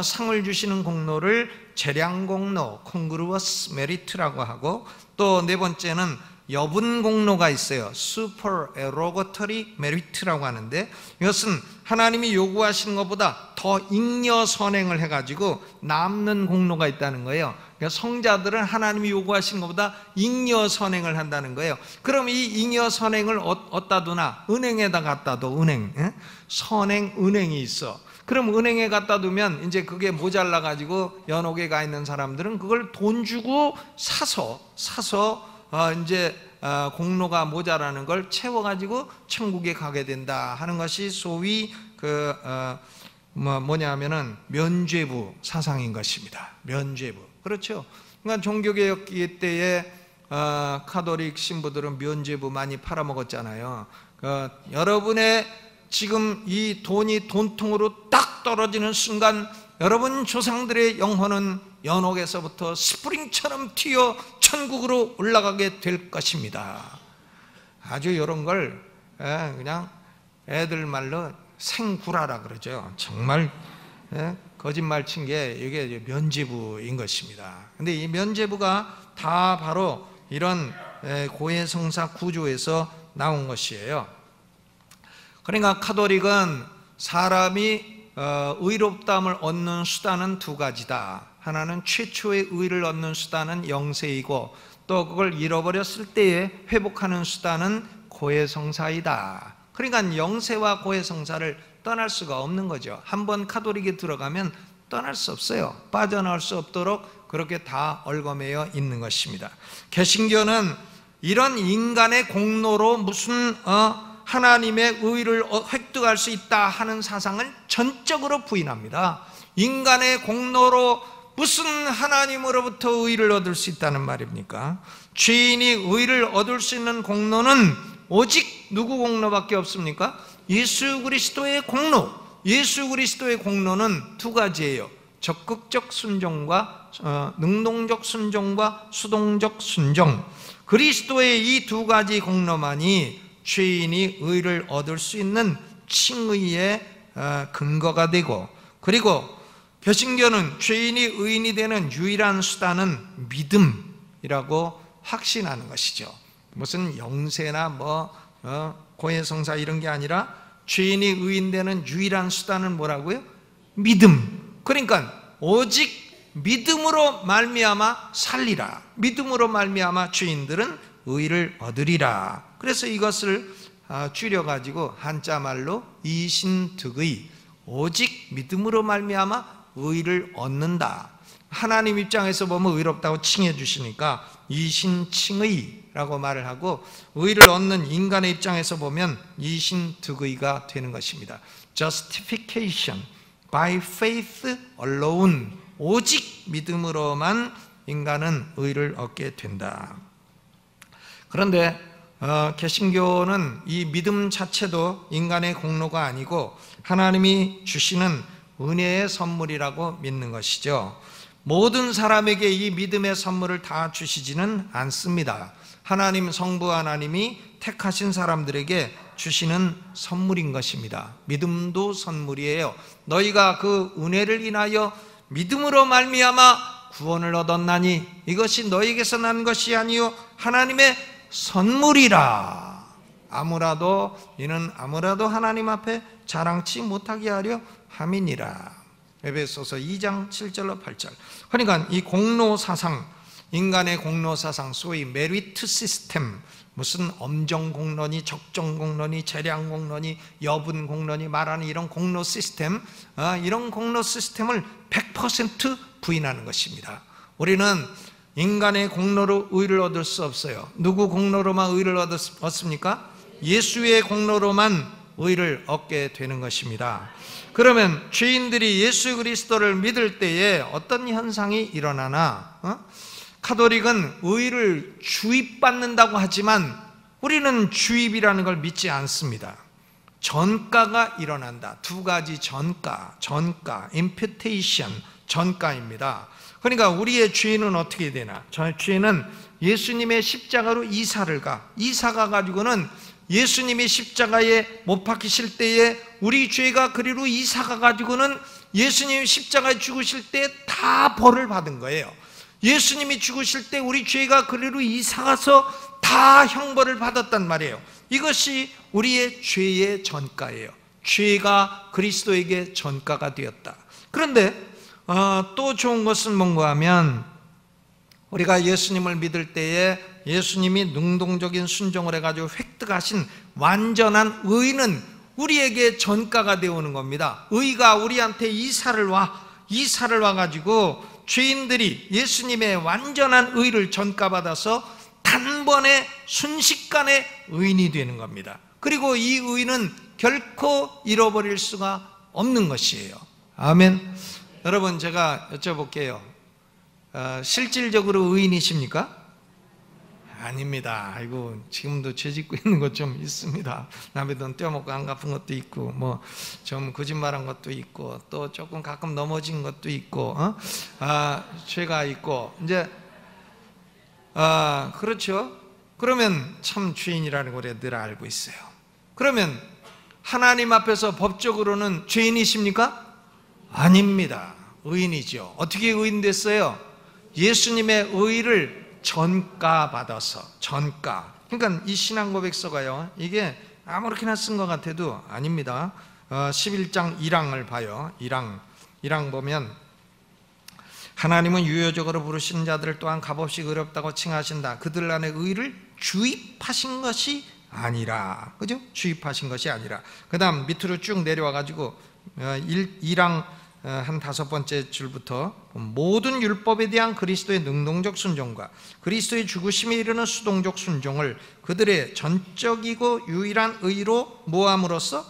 S1: 상을 주시는 공로를 재량공로, congruous merit라고 하고, 또 4번째는 여분 공로가 있어요. supererogatory merit라고 하는데, 이것은 하나님이 요구하시는 것보다 더 잉여 선행을 해가지고 남는 공로가 있다는 거예요. 그러니까 성자들은 하나님이 요구하시는 것보다 잉여 선행을 한다는 거예요. 그럼 이 잉여 선행을 어디다 두나? 은행에다 갖다 둬. 선행 은행이 있어. 그럼 은행에 갖다 두면 이제 그게 모자라 가지고 연옥에 가 있는 사람들은 그걸 돈 주고 사서 이제 공로가 모자라는 걸 채워가지고 천국에 가게 된다 하는 것이 소위 뭐냐면은 면죄부 사상인 것입니다. 면죄부. 그렇죠. 그러니까 종교개혁 때에 카톨릭 신부들은 면죄부 많이 팔아먹었잖아요. 여러분의 지금 이 돈이 돈통으로 딱 떨어지는 순간 여러분 조상들의 영혼은 연옥에서부터 스프링처럼 튀어 천국으로 올라가게 될 것입니다. 아주 이런 걸 그냥 애들 말로 생구라라 그러죠. 정말 거짓말 친 게 이게 면죄부인 것입니다. 근데 이 면죄부가 다 바로 이런 고해성사 구조에서 나온 것이에요. 그러니까 카톨릭은 사람이 의롭다함을 얻는 수단은 두 가지다. 하나는 최초의 의를 얻는 수단은 영세이고, 또 그걸 잃어버렸을 때에 회복하는 수단은 고해성사이다. 그러니까 영세와 고해성사를 떠날 수가 없는 거죠. 한번 카톨릭에 들어가면 떠날 수 없어요. 빠져나올 수 없도록 그렇게 다 얽어매여 있는 것입니다. 개신교는 이런 인간의 공로로 무슨 하나님의 의를 획득할 수 있다 하는 사상을 전적으로 부인합니다. 인간의 공로로 무슨 하나님으로부터 의를 얻을 수 있다는 말입니까? 죄인이 의를 얻을 수 있는 공로는 오직 누구 공로밖에 없습니까? 예수 그리스도의 공로. 예수 그리스도의 공로는 두 가지예요. 적극적 순종과 능동적 순종과 수동적 순종. 그리스도의 이 두 가지 공로만이 죄인이 의를 얻을 수 있는 칭의의 근거가 되고, 그리고 개신교는 죄인이 의인이 되는 유일한 수단은 믿음이라고 확신하는 것이죠. 무슨 영세나 고해성사 이런 게 아니라 죄인이 의인 되는 유일한 수단은 뭐라고요? 믿음. 그러니까 오직 믿음으로 말미암아 살리라. 믿음으로 말미암아 죄인들은 의를 얻으리라. 그래서 이것을 줄여가지고 한자말로 이신득의, 오직 믿음으로 말미암아 의를 얻는다. 하나님 입장에서 보면 의롭다고 칭해 주시니까 이신칭의라고 말을 하고, 의를 얻는 인간의 입장에서 보면 이신득의가 되는 것입니다. Justification by faith alone, 오직 믿음으로만 인간은 의를 얻게 된다. 그런데 개신교는 이 믿음 자체도 인간의 공로가 아니고 하나님이 주시는 은혜의 선물이라고 믿는 것이죠. 모든 사람에게 이 믿음의 선물을 다 주시지는 않습니다. 하나님, 성부 하나님이 택하신 사람들에게 주시는 선물인 것입니다. 믿음도 선물이에요. 너희가 그 은혜를 인하여 믿음으로 말미암아 구원을 얻었나니 이것이 너희에게서 난 것이 아니요 하나님의 선물이라. 이는 아무라도 하나님 앞에 자랑치 못하게 하려 함이니라. 에베소서 2장 7절로 8절. 그러니까 이 공로 사상, 인간의 공로 사상, 소위 메리트 시스템, 무슨 엄정 공론이, 적정 공론이, 재량 공론이, 여분 공론이 말하는 이런 공로 시스템, 이런 공로 시스템을 100% 부인하는 것입니다. 우리는 인간의 공로로 의를 얻을 수 없어요. 누구 공로로만 의를 얻습니까? 예수의 공로로만 의를 얻게 되는 것입니다. 그러면 죄인들이 예수 그리스도를 믿을 때에 어떤 현상이 일어나나? 카톨릭은 의를 주입받는다고 하지만 우리는 주입이라는 걸 믿지 않습니다. 전가가 일어난다. 두 가지 전가, imputation, 전가입니다. 그러니까 우리의 죄는 어떻게 되나? 죄는 예수님의 십자가로 이사가 가지고는 예수님이 십자가에 못 박히실 때에 우리 죄가 그리로 이사가 가지고는 예수님이 십자가에 죽으실 때 다 벌을 받은 거예요. 예수님이 죽으실 때 우리 죄가 그리로 이사가서 다 형벌을 받았단 말이에요. 이것이 우리의 죄의 전가예요. 죄가 그리스도에게 전가가 되었다. 그런데 또 좋은 것은 뭔가 하면 우리가 예수님을 믿을 때에 예수님이 능동적인 순종을 해가지고 획득하신 완전한 의는 우리에게 전가가 되어오는 겁니다. 의가 우리한테 이사를 와가지고 죄인들이 예수님의 완전한 의를 전가받아서 단번에 순식간에 의인이 되는 겁니다. 그리고 이 의는 결코 잃어버릴 수가 없는 것이에요. 아멘. 여러분, 제가 여쭤볼게요. 실질적으로 의인이십니까? 아닙니다. 아이고, 지금도 죄 짓고 있는 것 좀 있습니다. 남의 돈 떼어먹고 안 갚은 것도 있고, 뭐 좀 거짓말한 것도 있고, 또 조금 가끔 넘어진 것도 있고, 죄가 있고, 이제 그렇죠. 그러면 참 죄인이라는 걸 늘 알고 있어요. 그러면 하나님 앞에서 법적으로는 죄인이십니까? 아닙니다. 의인이죠. 어떻게 의인 됐어요? 예수님의 의를 전가받아서. 전가. 그러니까 이 신앙고백서가요, 이게 아무렇게나 쓴 것 같아도 아닙니다. 11장 1항을 봐요. 1항 보면 하나님은 유효적으로 부르신 자들을 또한 값없이 의롭다고 칭하신다. 그들 안에 의를 주입하신 것이 아니라, 그죠? 주입하신 것이 아니라. 그 다음 밑으로 쭉 내려와 가지고 1항 한 5번째 줄부터 모든 율법에 대한 그리스도의 능동적 순종과 그리스도의 죽으심에 이르는 수동적 순종을 그들의 전적이고 유일한 의로 모함으로써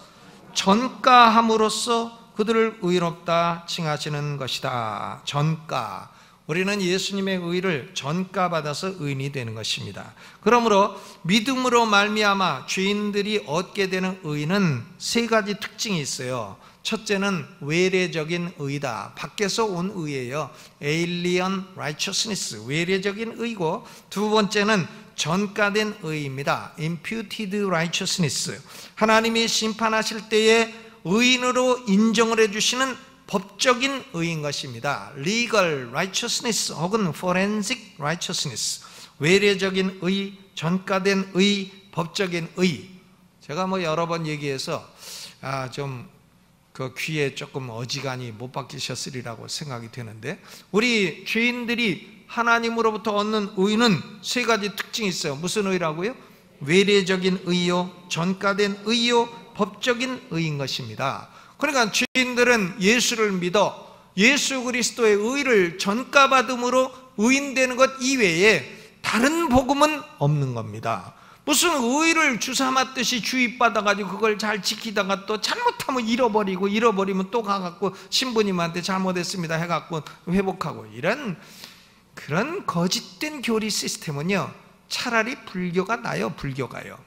S1: 전가함으로써 그들을 의롭다 칭하시는 것이다. 전가. 우리는 예수님의 의를 전가받아서 의인이 되는 것입니다. 그러므로 믿음으로 말미암아 죄인들이 얻게 되는 의는 세 가지 특징이 있어요. 첫째는 외래적인 의다. 밖에서 온 의예요. Alien righteousness, 외래적인 의고, 두 번째는 전가된 의입니다. Imputed righteousness, 하나님이 심판하실 때에 의인으로 인정을 해주시는 법적인 의인 것입니다. Legal righteousness 혹은 Forensic righteousness, 외래적인 의, 전가된 의, 법적인 의. 제가 뭐 여러 번 얘기해서 좀 그 귀에 조금 어지간히 못 박히셨으리라고 생각이 되는데, 우리 죄인들이 하나님으로부터 얻는 의는 세 가지 특징이 있어요. 무슨 의라고요? 외래적인 의요, 전가된 의요, 법적인 의인 것입니다. 그러니까 죄인들은 예수를 믿어 예수 그리스도의 의를 전가받음으로 의인되는 것 이외에 다른 복음은 없는 겁니다. 무슨 의를 주사 맞듯이 주입받아가지고 그걸 잘 지키다가 또 잘못하면 잃어버리면 또 가갖고 신부님한테 잘못했습니다 해갖고 회복하고, 이런 그런 거짓된 교리 시스템은요, 차라리 불교가 나요. 불교가요.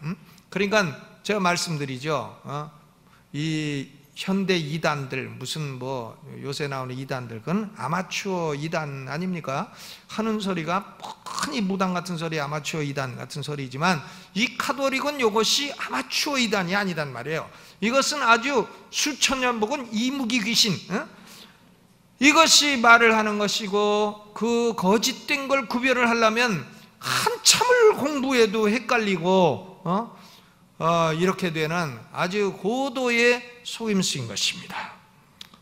S1: 그러니까 제가 말씀드리죠. 이 현대 이단들, 무슨 뭐 요새 나오는 이단들, 그건 아마추어 이단 아닙니까? 하는 소리가 뻔히 무당 같은 소리, 아마추어 이단 같은 소리지만, 이 카톨릭은 이것이 아마추어 이단이 아니단 말이에요. 이것은 아주 수천 년 묵은 이무기 귀신, 이것이 말을 하는 것이고, 그 거짓된 걸 구별을 하려면 한참을 공부해도 헷갈리고 이렇게 되는 아주 고도의 속임수인 것입니다.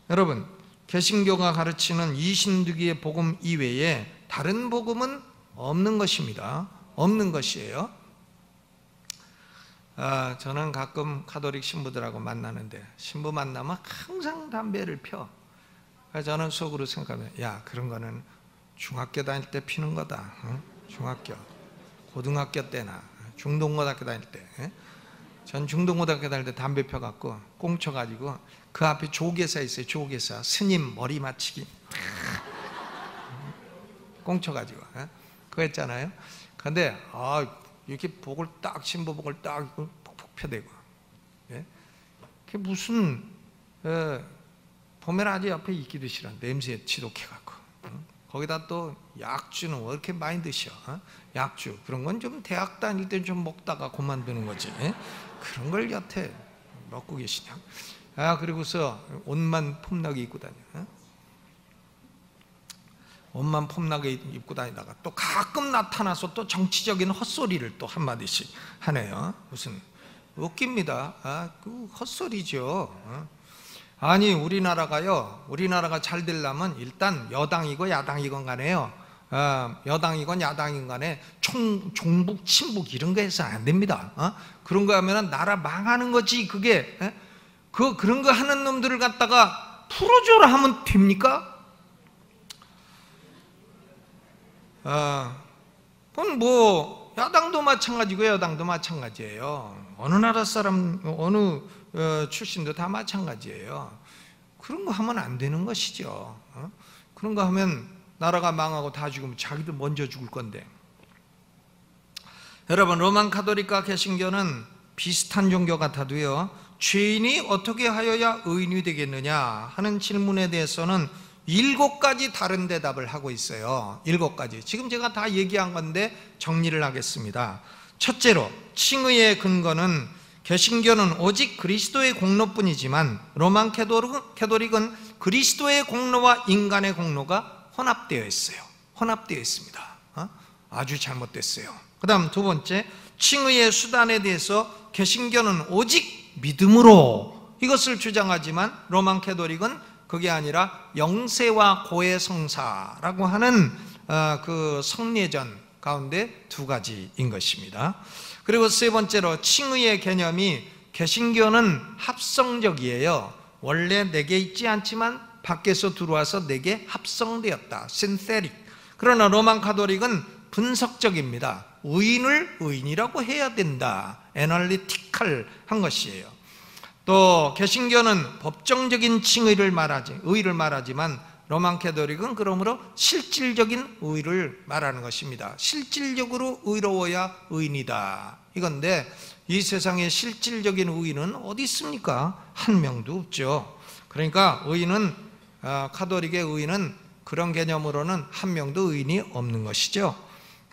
S1: 여러분, 개신교가 가르치는 이신득이의 복음 이외에 다른 복음은 없는 것입니다. 없는 것이에요. 저는 가끔 가톨릭 신부들하고 만나는데, 신부 만나면 항상 담배를 펴. 그래서 저는 속으로 생각하면, 야, 그런 거는 중학교 다닐 때 피는 거다. 중학교, 고등학교 때나 중동고등학교 다닐 때. 전 중동고등학교 다닐 때 담배 펴갖고 꽁쳐가지고 그 앞에 조계사 있어요. 조계사, 스님 머리 맞추기 꽁쳐가지고 그거 했잖아요. 근데 이렇게 복을 딱, 신부복을 딱 푹푹 펴대고, 그게 무슨 보면 아주 옆에 있기도 싫어. 냄새에 지독해갖고. 거기다 또 약주는 왜 이렇게 많이 드셔? 약주, 그런 건 좀 대학 다닐 때 좀 먹다가 그만두는 거지. 그런 걸 여태 먹고 계시냐? 그리고서 옷만 폼나게 입고 다녀. 옷만 폼나게 입고 다니다가 또 가끔 나타나서 또 정치적인 헛소리를 또 한마디씩 하네요. 무슨 웃깁니다. 그 헛소리죠. 아니, 우리나라가 잘 되려면 일단 여당이고 야당이건 간에요, 여당이건 야당이건 간에 종북 친북 이런 거 해서 안 됩니다. 그런 거 하면 나라 망하는 거지. 그게 그런 거 하는 놈들을 갖다가 풀어줘라 하면 됩니까? 그건 뭐 야당도 마찬가지고 여당도 마찬가지예요. 어느 나라 사람, 어느 출신도 다 마찬가지예요. 그런 거 하면 안 되는 것이죠. 그런 거 하면 나라가 망하고 다 죽으면 자기도 먼저 죽을 건데. 여러분, 로만 가톨릭과 개신교는 비슷한 종교 같아도요, 죄인이 어떻게 하여야 의인이 되겠느냐 하는 질문에 대해서는 7가지 다른 대답을 하고 있어요. 7가지. 지금 제가 다 얘기한 건데 정리를 하겠습니다. 첫째로, 칭의의 근거는 개신교는 오직 그리스도의 공로뿐이지만 로만 캐톨릭은 그리스도의 공로와 인간의 공로가 혼합되어 있어요. 혼합되어 있습니다. 아주 잘못됐어요. 그 다음 두 번째, 칭의의 수단에 대해서 개신교는 오직 믿음으로 이것을 주장하지만 로만 캐톨릭은 그게 아니라 영세와 고해 성사라고 하는 그 성례전 가운데 2가지인 것입니다. 그리고 세 번째로, 칭의의 개념이 개신교는 합성적이에요. 원래 내게 있지 않지만 밖에서 들어와서 내게 합성되었다, synthetic. 그러나 로만 가톨릭은 분석적입니다. 의인을 의인이라고 해야 된다, 애널리티컬한 것이에요. 또 개신교는 법정적인 칭의를 말하지만 로만 캐톨릭은 그러므로 실질적인 의를 말하는 것입니다. 실질적으로 의로워야 의인이다, 이건데 이 세상에 실질적인 의인은 어디 있습니까? 한 명도 없죠. 그러니까 의인은, 가톨릭의 의인은 그런 개념으로는 한 명도 의인이 없는 것이죠.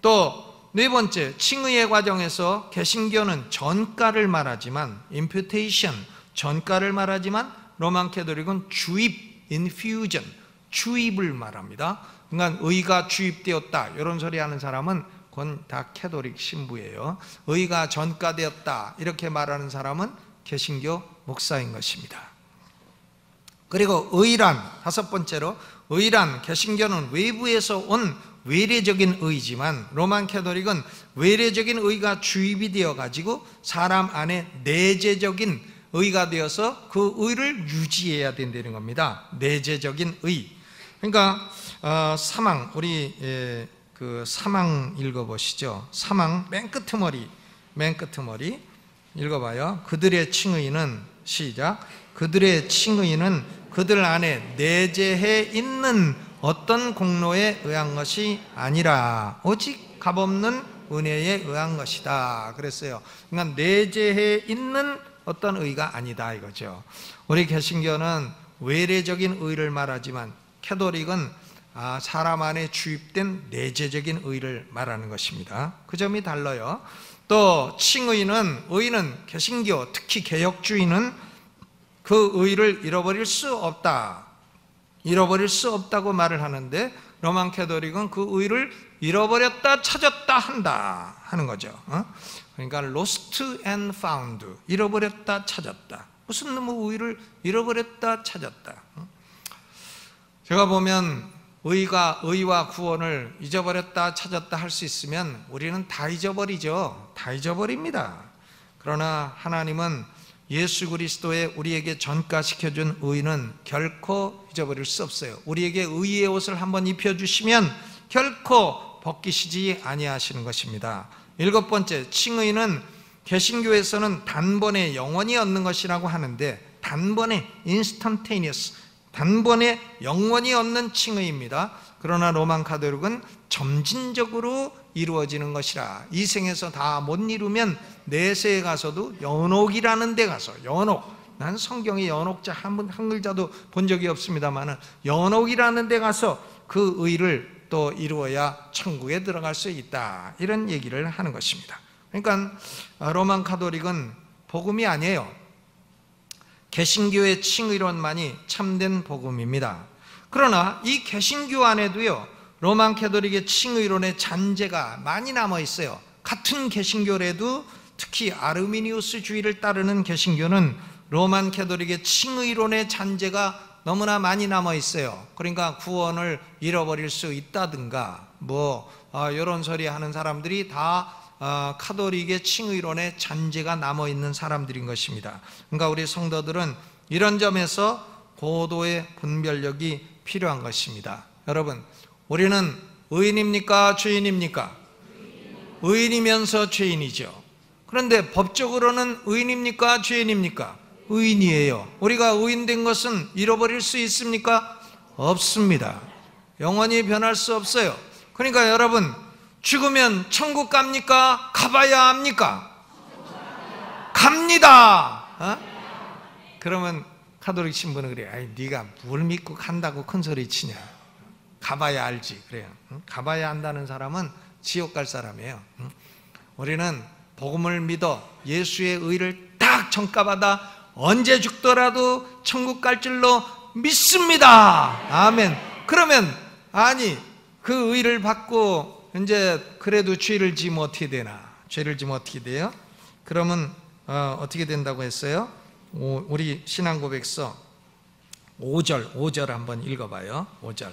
S1: 또 네 번째, 칭의의 과정에서 개신교는 전가를 말하지만, imputation, 전가를 말하지만 로만 캐톨릭은 주입, infusion, 주입을 말합니다. 그러니까 의가 주입되었다 이런 소리 하는 사람은 그건 다 캐톨릭 신부예요. 의가 전가되었다 이렇게 말하는 사람은 개신교 목사인 것입니다. 그리고 의란, 다섯 번째로, 의란, 개신교는 외부에서 온 외래적인 의지만 로만 캐톨릭은 외래적인 의가 주입이 되어 가지고 사람 안에 내재적인 의가 되어서 그 의를 유지해야 된다는 겁니다. 내재적인 의. 그러니까 사망, 우리 그 사망 읽어보시죠. 사망 맨 끝머리 읽어봐요. 그들의 칭의는, 시작, 그들의 칭의는 그들 안에 내재해 있는 어떤 공로에 의한 것이 아니라 오직 값없는 은혜에 의한 것이다 그랬어요. 그러니까 내재해 있는 어떤 의가 아니다 이거죠. 우리 개신교는 외래적인 의를 말하지만 캐톨릭은 사람 안에 주입된 내재적인 의를 말하는 것입니다. 그 점이 달라요. 또 의는 개신교, 특히 개혁주의는 그 의를 잃어버릴 수 없다고 말을 하는데 로만 캐톨릭은 그 의를 잃어버렸다 찾았다 한다 하는 거죠. 그러니까 lost and found, 잃어버렸다 찾았다. 무슨 의를 잃어버렸다 찾았다. 제가 보면 의와 구원을 잊어버렸다 찾았다 할 수 있으면 우리는 다 잊어버리죠. 다 잊어버립니다. 그러나 하나님은 예수 그리스도의 우리에게 전가시켜준 의는 결코 잊어버릴 수 없어요. 우리에게 의의 옷을 한번 입혀주시면 결코 벗기시지 아니하시는 것입니다. 7번째, 칭의는 개신교에서는 단번에 영원히 얻는 것이라고 하는데, 단번에 instantaneous, 단번에 영원히 얻는 칭의입니다. 그러나 로만 가톨릭은 점진적으로 이루어지는 것이라, 이 생에서 다 못 이루면 내세에 가서도 연옥이라는 데 가서, 연옥, 난 성경에 연옥자 한 글자도 본 적이 없습니다만 연옥이라는 데 가서 그 의를 또 이루어야 천국에 들어갈 수 있다, 이런 얘기를 하는 것입니다. 그러니까 로만 가톨릭은 복음이 아니에요. 개신교의 칭의론만이 참된 복음입니다. 그러나 이 개신교 안에도요, 로만 캐톨릭의 칭의론의 잔재가 많이 남아 있어요. 같은 개신교라도 특히 아르미니우스주의를 따르는 개신교는 로만 캐톨릭의 칭의론의 잔재가 너무나 많이 남아 있어요. 그러니까 구원을 잃어버릴 수 있다든가 이런 소리 하는 사람들이 다 카톨릭의 칭의론의 잔재가 남아 있는 사람들인 것입니다. 그러니까 우리 성도들은 이런 점에서 고도의 분별력이 필요한 것입니다. 여러분, 우리는 의인입니까? 죄인입니까? 의인이면서 죄인이죠. 그런데 법적으로는 의인입니까? 죄인입니까? 의인이에요. 우리가 의인된 것은 잃어버릴 수 있습니까? 없습니다. 영원히 변할 수 없어요. 그러니까 여러분, 죽으면 천국 갑니까? 가봐야 합니까? 갑니다. 그러면 가톨릭 신부는 그래요. 아이, 네가 뭘 믿고 간다고 큰 소리 치냐. 가봐야 알지. 그래요. 가봐야 한다는 사람은 지옥 갈 사람이에요. 우리는 복음을 믿어 예수의 의를 딱 전가받아 언제 죽더라도 천국 갈 줄로 믿습니다. 아멘. 그러면 아니 그 의를 받고 이제 그래도 죄를 지면 어떻게 되나? 죄를 지면 어떻게 돼요? 그러면 어떻게 된다고 했어요? 우리 신앙고백서 5절 한번 읽어봐요. 5절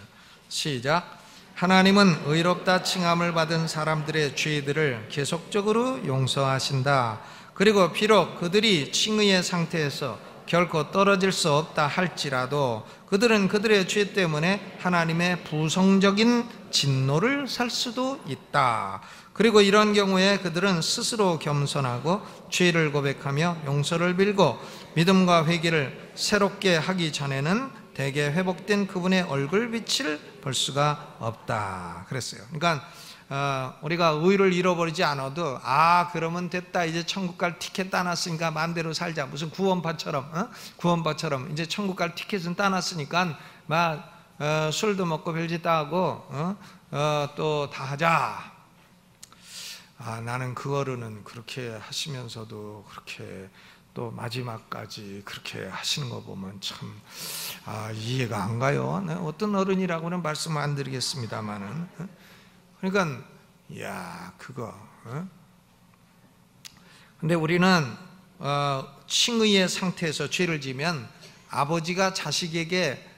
S1: 시작. 하나님은 의롭다 칭함을 받은 사람들의 죄들을 계속적으로 용서하신다. 그리고 비록 그들이 칭의의 상태에서 결코 떨어질 수 없다 할지라도 그들은 그들의 죄 때문에 하나님의 부성적인 진노를 살 수도 있다. 그리고 이런 경우에 그들은 스스로 겸손하고 죄를 고백하며 용서를 빌고 믿음과 회개를 새롭게 하기 전에는 대개 회복된 그분의 얼굴빛을 볼 수가 없다 그랬어요. 그러니까 우리가 의를 잃어버리지 않아도 그러면 됐다, 이제 천국 갈 티켓 따놨으니까 마음대로 살자, 무슨 구원파처럼 이제 천국 갈 티켓은 따놨으니까 술도 먹고 별짓 다 하고 또 다 하자. 나는 그 어른은 그렇게 하시면서도 그렇게 또 마지막까지 그렇게 하시는 거 보면 참 이해가 안 가요. 어떤 어른이라고는 말씀 안 드리겠습니다만은, 그러니까 그거. 근데 우리는 칭의의 상태에서 죄를 지면 아버지가 자식에게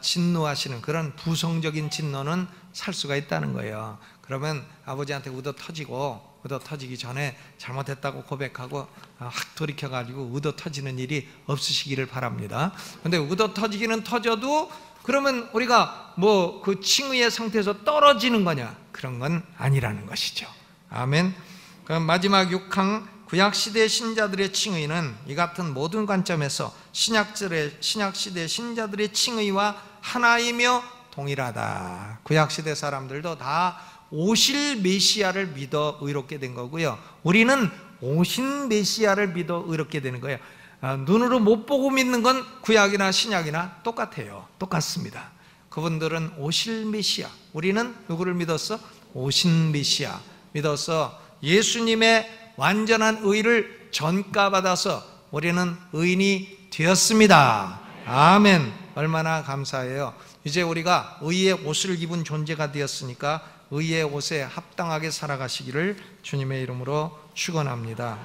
S1: 진노하시는 그런 부성적인 진노는 살 수가 있다는 거예요. 그러면 아버지한테 ud어 터지기 전에 잘못했다고 고백하고 확 돌이켜가지고 ud어 터지는 일이 없으시기를 바랍니다. 근데 ud어 터지기는 터져도 그러면 우리가 그 칭의의 상태에서 떨어지는 거냐? 그런 건 아니라는 것이죠. 아멘. 그럼 마지막 6항, 구약시대 신자들의 칭의는 이 같은 모든 관점에서 신약시대 신자들의 칭의와 하나이며 동일하다. 구약시대 사람들도 다 오실 메시아를 믿어 의롭게 된 거고요, 우리는 오신 메시아를 믿어 의롭게 되는 거예요. 눈으로 못 보고 믿는 건 구약이나 신약이나 똑같아요. 똑같습니다. 그분들은 오실 메시아, 우리는 누구를 믿었어? 오신 메시아 믿어서 예수님의 완전한 의를 전가받아서 우리는 의인이 되었습니다. 아멘. 얼마나 감사해요. 이제 우리가 의의 옷을 입은 존재가 되었으니까 의의 옷에 합당하게 살아가시기를 주님의 이름으로 축원합니다.